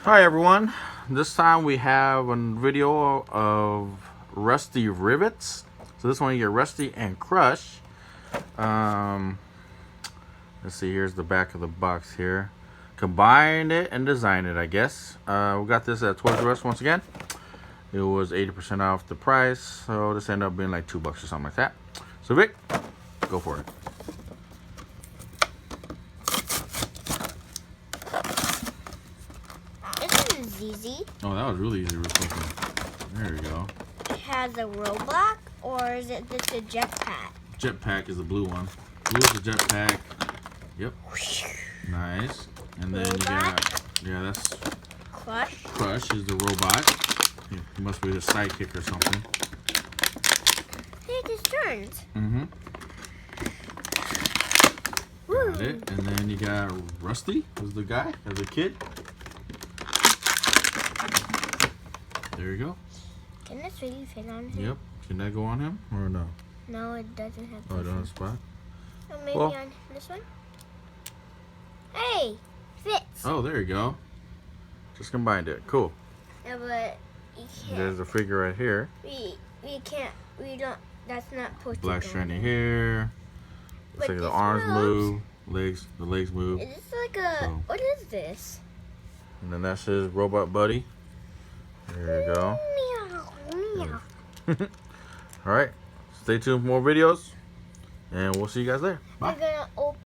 Hi everyone, this time we have a video of Rusty Rivets. So this one you get Rusty and Crush. Let's see, here's the back of the box here. Combine it and design it, I guess. We got this at Toys R Us once again. It was 80% off the price, so this ended up being like $2 or something like that. So Vic, go for it. Easy. Oh, that was really easy. There we go. It has a robot, or is it just a jetpack? Jetpack is the blue one. Blue is the jetpack. Yep. Nice. And then robot. You got, yeah, that's Crush. Crush is the robot. He must be the sidekick or something. Hey, it just turns. Mm-hmm. Got it. And then you got Rusty, who's the guy, as a kid. There you go. Can this really fit on him? Yep. Can that go on him or no? No, it doesn't have to. Oh, it doesn't spot. Oh, maybe on this one? Hey! Fits! Oh, there you go. Just combined it. Cool. Yeah, but you can't. There's a figure right here. We don't, that's not supposed Black to go shiny in. hair. Looks like the arms move. The legs move. Is this like a, what is this? And then that's his robot buddy. There you go. Meow, meow. Alright. Stay tuned for more videos. And we'll see you guys there. Bye. We're gonna open